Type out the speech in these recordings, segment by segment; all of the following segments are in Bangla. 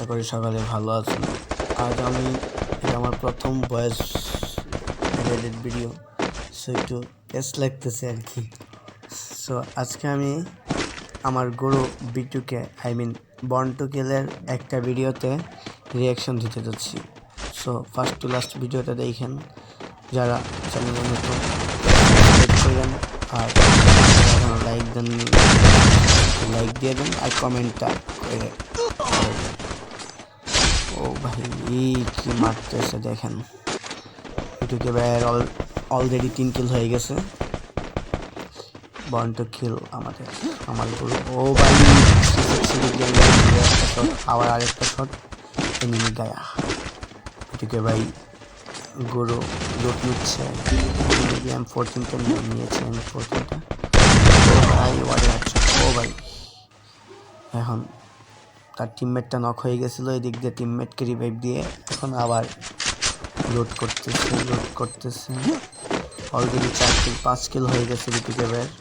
আশা করি সকালে ভালো আছেন। আজ আমি আমার প্রথম ভয়েস রিলেটেড ভিডিও, সো একটু টেস্ট লাগতেছে আর কি। সো আজকে আমি আমার গরু বিটুকে বর্ন টু কিলের একটা ভিডিওতে রিয়াকশন দিতে যাচ্ছি। সো ফার্স্ট টু লাস্ট ভিডিওটা দেখেন, যারা চ্যানেলের নতুন করেন আর লাইক দেন, লাইক দিয়ে দেন আর কমেন্টটা করে। ও ভাই কি মারতেছে দেখেন, এটুকে ভাইয়ের অলরেডি 3 কিল হয়ে গেছে। বর্ন টু কিল আমার গরু। ও ভাই আবার আরেকটা শট এনিমি গায়া। এটুকে ভাই গরু লুট নিচ্ছে, M14টা নিয়েছে, M14টা। ও ভাই ও ভাই এখন তার টিমমেটটা নক হয়ে গেছিলো, এদিক দিয়ে টিমমেটকে রিভাইভ দিয়ে এখন আবার লোড করতেছে। অলরেডি 4 কিল 5 কিল হয়ে গেছে বিটুকে ভাইয়ের।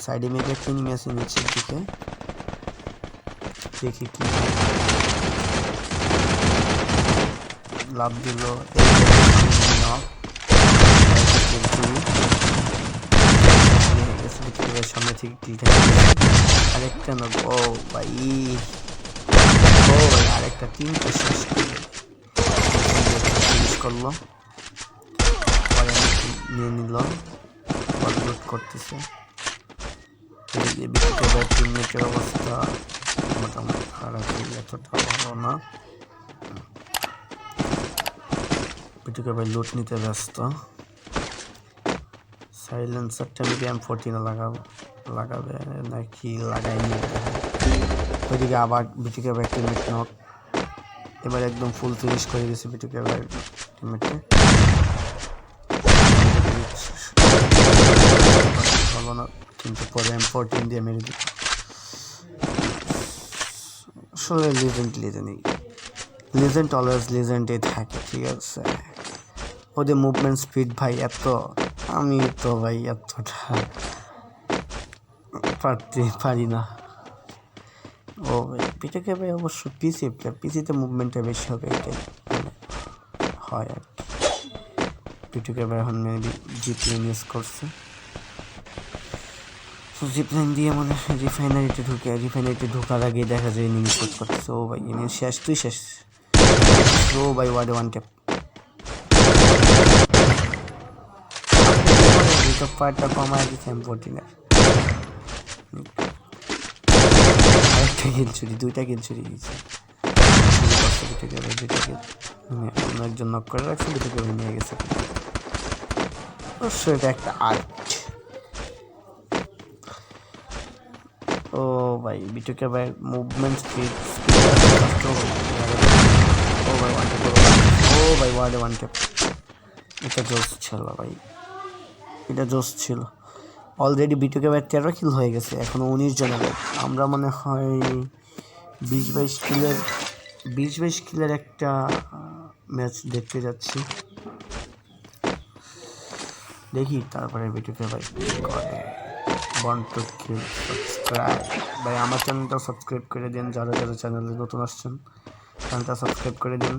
সাইডে মেঘ একটা নিমে আছে নিচের দিকে, দেখি কি লাভ দিল। সামনে থেকে আরেকটা নক। ও ভাই আরেকটা 3টা শেষ করলো, নিয়ে নিল, লুট করতেছে। টিমমেটের অবস্থা মোটামুটি খারাপ, এতটা ভালো না। বিটুকে ভাই লুট নিতে ব্যস্ত। সাইলেন্সারটা মিডিয়াম M14 লাগাবে নাকি লাগাইনি। ওইদিকে আবার বিটুকে ভাই টিমমেট নক, এবার একদম ফুল ফিনিশ করে দিয়েছে বিটুকে ভাই টিমমেটকে। ভালো না, কিন্তু পরে M14 দিয়ে মেরে দিত। আসলে লিজেন্ড অলওয়েজ লিজেন্ডে থাকে, ঠিক আছে। ওদের মুভমেন্ট স্পিড ভাই এত, আমি তো ভাই এতটা পারি না। ও ভাই বিটুকে ভাই অবশ্য পিসিতে মুভমেন্টটা বেশি হবে, এটাই হয় আর কি। বিটুকে ভাই এখন মেবি জিপলাইন ইউজ করছে, জিপলাইন দিয়ে মানে রিফাইনারিতে ঢোকার আগে দেখা যায় এনিমি শুট করতেছে। ও ভাই এনিমি শেষ, তুই শেষ। ও ভাই ওয়ার্ডে 1 ট্যাপ। ফায়ারটা কমায় দিচ্ছে M14-এর। আরেকটা কিল চুরি, 2টা কিল চুরি গেছে। অন্য একজন নক করে রাখছে, বিটুকে ভাই নিয়ে গেছে। অবশ্যই এটা একটা আর্ট। ও ভাই বিটুকে ভাই মুভমেন্ট স্পিড। ও ভাই ওয়ার্ডে 1 ট্যাপ। এটা জোস ছিল ভাই, এটা জোস ছিল। অলরেডি বিটুকে ভাই 13 কিল হয়ে গেছে, এখনো 19 জনের। আমরা মনে হয় 20-22 কিলের একটা ম্যাচ দেখতে যাচ্ছি, দেখি তারপরে বিটুকে ভাই করে। বর্ন টু কিল সাবস্ক্রাইব ভাই, আমার চ্যানেলটা সাবস্ক্রাইব করে দিন। যারা চ্যানেলে নতুন আসছেন চ্যানেলটা সাবস্ক্রাইব করে দিন।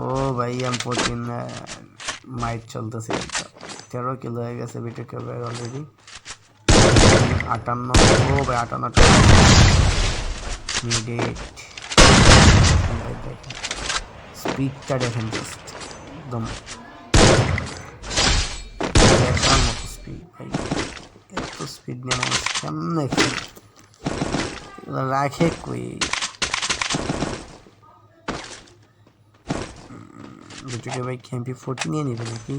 ও ভাই M14 মাইট চলতেছে, 13 কিলো হয়ে গেছে বিটুকে ভাই অলরেডি। 58। ও ভাই 58 মিনিট। স্পিডটা দেখেন, জাস্ট একদম দেখার মতো স্পিড ভাই। এত স্পিড নিয়ে মানুষ কেমনে রাখে কই? বিটুকে ভাই MP40 নিয়ে নেবে নাকি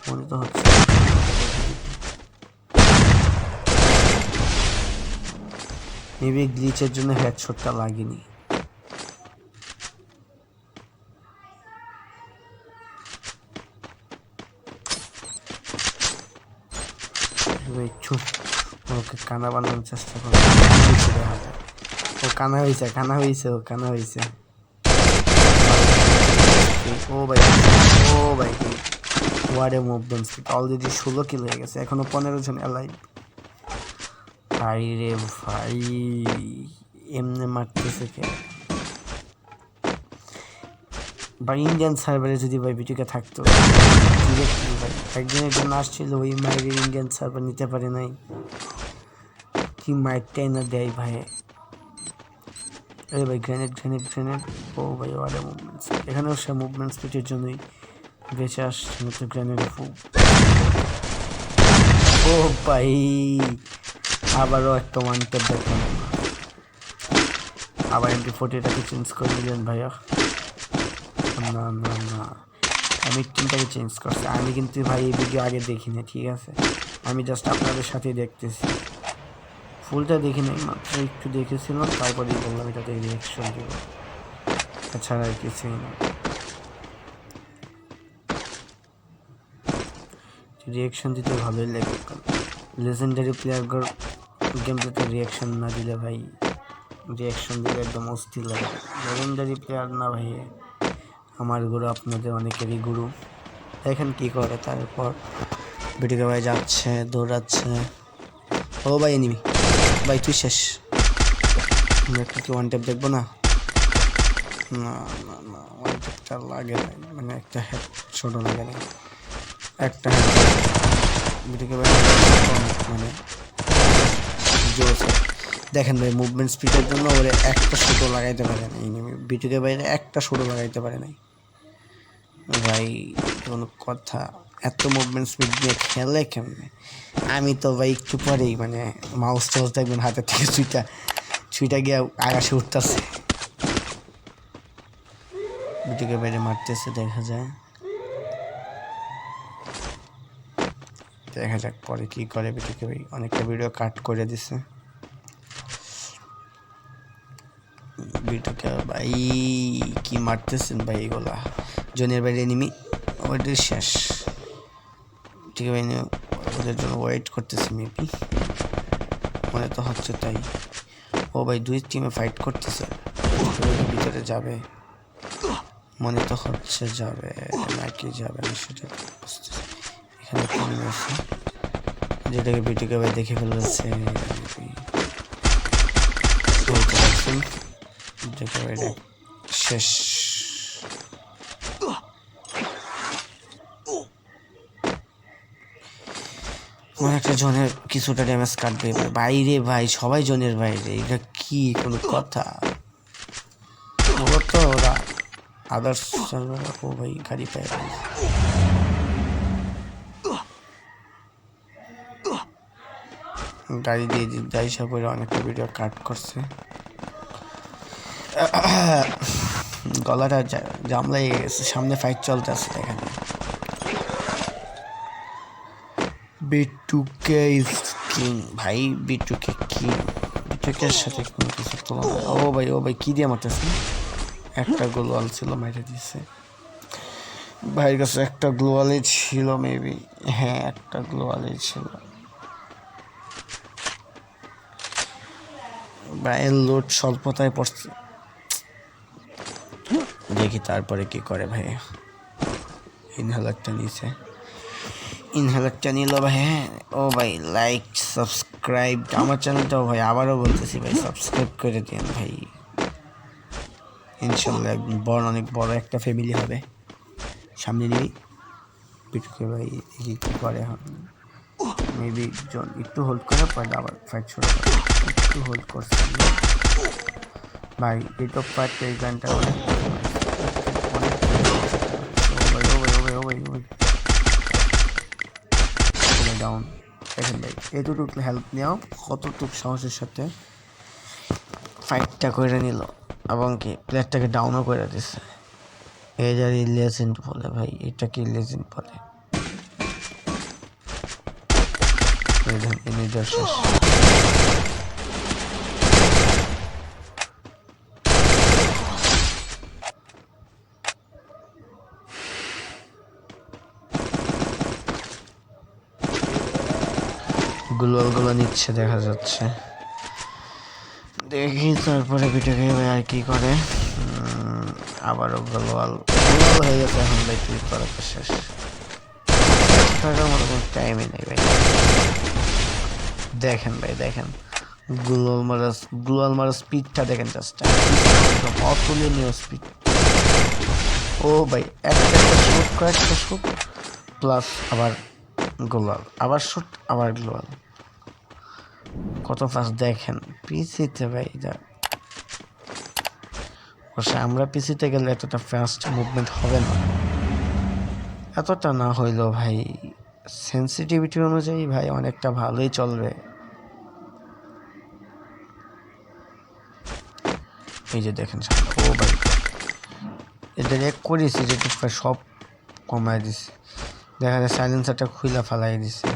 মনে তো হচ্ছে। মেবি গ্লিচের জন্য হেডশটটা লাগেনি। ওকে কানা বানানোর চেষ্টা করে। ও কানা হয়েছে। ও ভাই ওয়ারে মুভমেন্ট স্পিড অলরেডি 16 কিল হয়ে গেছে, এখনো 15 জন অ্যালাইভ। ভাই রে ভাই এমনি মারতেছে কে ভাই? ইন্ডিয়ান সার্ভারে যদি ভাই ভিডিওটা থাকতো ডিরেক্টলি ভাই একদিনের জন্য আসছিল, ওই মায়ের ইন্ডিয়ান সার্ভার নিতে পারে নাই, কি মাইরটাই না দেয় ভাই। আরে ভাই গ্রেনেড গ্রেনেড গ্রেনেড, ও ভাই ওয়ারে মুভমেন্টস, এখানেও সে মুভমেন্ট স্পিডের জন্যই বেঁচে আসছে, তো গ্রেনেড ফুল। ও ভাই আবারও একটা ওয়ান ট্যাপ দেখলাম, আবার MP40টাকে চেঞ্জ করে দিলেন ভাইয়া। না না না, আমি টিমটাকে চেঞ্জ করছি, আমি কিন্তু ভাই এই ভিডিও আগে দেখি না, ঠিক আছে? আমি জাস্ট আপনাদের সাথেই দেখতেছি, ফুলটা দেখি নাই, মাত্র একটু দেখেছিলাম, তারপরেই বললাম এটাতে রিয়াকশন দেব, তাছাড়া আর কিছুই না। রিয়াকশন দিতে ভালোই লাগে, লেজেন্ডারি প্লেয়ারগুলোর গেমটাতে রিয়াকশন না দিলে ভাই, রিয়াকশন দিলে একদম অস্থির লাগে। লেজেন্ডারি প্লেয়ার না ভাই, আমার গুরু, আপনাদের অনেকেরই গুরু। দেখেন কি করে, তারপর ভিডিও ভাই যাচ্ছে, দৌড়াচ্ছে। ও ভাই এনিমি, ভাই তুই শেষ, একটা কি ওয়ান ট্যাপ দেখবো না? না না না, ওয়ান ট্যাপটা লাগে নাই, মানে একটা হেড ছোটো লাগে নাই, একটা হেড ভিডিও ভাই মানে জোর। দেখেন ভাই মুভমেন্ট স্পিডের জন্য ওরে একটা শুটো লাগাইতে পারে না, এনিমি ভিডিও বাইরে একটা শুটো লাগাইতে পারে নাই ভাই, কোনো কথা? এত মুভমেন্ট স্পিড নিয়ে খেলে কেমনে? আমি তো ভাই একটু পরেই মানে মাউস টাউস দেখবেন হাতের থেকে ছুঁইটা গিয়ে আকাশে উঠতেছে, ভিডিওকে বাইরে মারতেছে, দেখা যায়, দেখা যাক পরে কি করে। ভিডিওকে ভাই অনেকটা ভিডিও কাট করে দিছে, ভিডিওকে ভাই কি মারতেছেন ভাই এগুলা, জনের বাইরে এনিমি, ওদের শেষ, ঠিক আছে ভাই, ওদের জন্য ওয়েট করতেছি মেবি, মনে তো হচ্ছে তাই। ও ভাই দুই টিমে ফাইট করতেছে, ভিতরে যাবে মনে তো হচ্ছে, যাবে নাকি যাবে না সেটা বুঝতেছি। এখানে টিম আছে যেটাকে ভিডিওকে ভাই দেখে ফেলেছে, শেষ। মানে একটা জনের কিছুটা ড্যামেজ কাটবে বাইরে ভাই, সবাই জনের বাইরে, এটা কি কোনো কথা? তো ওরা আদার্স সার্ভার, ও ভাই গাড়ি পায়, গাড়ি দিয়ে যাই সব অনেকটা ভিডিও কাট করছে, গলাটা জাম লেগে গেছে, সামনে ফাইট চলতেছে এখানে। বিটুকে ইজ কিং ভাই, বিটুকে কিং, বিটুকের সাথে কোনো কিছু তুলনা। ও ভাই কি দিয়ে মারতেছে? একটা গ্লোয়াল ছিল, মেরে দিছে ভাইয়ের কাছে, একটা গ্লোয়ালই ছিল মেবি, হ্যাঁ একটা গ্লোয়ালই ছিল ভাইয়ের, লোড স্বল্পতায় পড়ছে, দেখি তারপরে কি করে ভাই। ইনহেলারটা নিছে, ইনহেলারটা নিল ভাই। হ্যাঁ ও ভাই লাইক সাবস্ক্রাইব আমার চ্যানেলটাও ভাই, আবারও বলতেছি ভাই সাবস্ক্রাইব করে দিন ভাই, ইনশাল্লাহ একদিন অনেক বড় একটা ফ্যামিলি হবে সামনে নিয়ে। পিটুকে ভাই দেখি কী করে, এখন মেবি একটু হোল্ড করে পরে আবার ফাইট শুরু করে, একটু হোল্ড করছে ভাই, এট অফ ফাইট এই গানটা অনেক ডাউন। দেখেন ভাই এতটুকু হেল্প নেওয়া কতটুকু সাহসের সাথে ফাইটটা করে নিল, এবং কি প্লেয়ারটাকে ডাউনও করে দিছে। এই যে লেজেন্ড বলে ভাই, এটা কি লেজেন্ড বলে? শেষ। গ্লোয়ালগুলো নিচ্ছে দেখা যাচ্ছে, দেখি তারপরে ভিডিওকে ভাই আর কি করে। আবারও গ্লোয়াল হয়ে গেছে এখন ভাই, ক্লিক করাতে শেষ। থাকার মতো কোনো টাইমই নেই ভাই। দেখেন ভাই, দেখেন গ্লোয়াল মারার স্পিডটা দেখেন, জাস্ট একদম অতুলনীয় স্পিড। ও ভাই, একটা শুট, কয়েকটা শুট প্লাস আবার গ্লোয়াল, আবার শুট, আবার গ্লোয়াল, কত ফাস্ট দেখেন। পিসিতে ভাই অবশ্য আমরা পিসিতে গেলে এতটা ফাস্ট মুভমেন্ট হবে না, এতটা না হইলেও ভাই সেন্সিটিভিটি অনুযায়ী ভাই অনেকটা ভালোই চলবে। এই যে দেখেন, ও ভাই এটা এক করেছি যে সব কমাই দিছি, দেখা যায় সাইলেন্সারটা খুইলা ফালাই দিছে,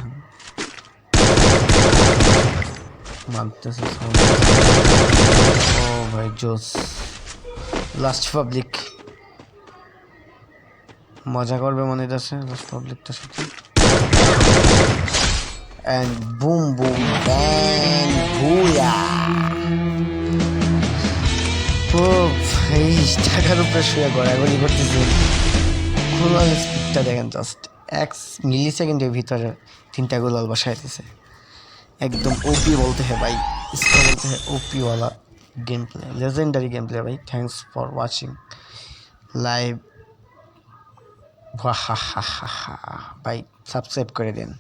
মানতেছে। ও ভাই জোস, লাস্ট পাবলিক মজা করবে মনে হচ্ছে লাস্ট পাবলিকটার সাথে। And boom boom bang booyah. তো এই টাকার উপরে শুয়ে গড়াগড়ি করতেছে, গোলাল স্পিডটা দেখেন, জাস্ট 1 মিলি সেকেন্ডের ভিতরে 3টা গোলাল বসায় দিছে। একদম ওপি বলতে হ্যাঁ ভাই, इसको बोलते हैं ओपी वाला game play, legendary game play भाई। Thanks for watching live. वाह भाई, সাবস্ক্রাইব করে দেন।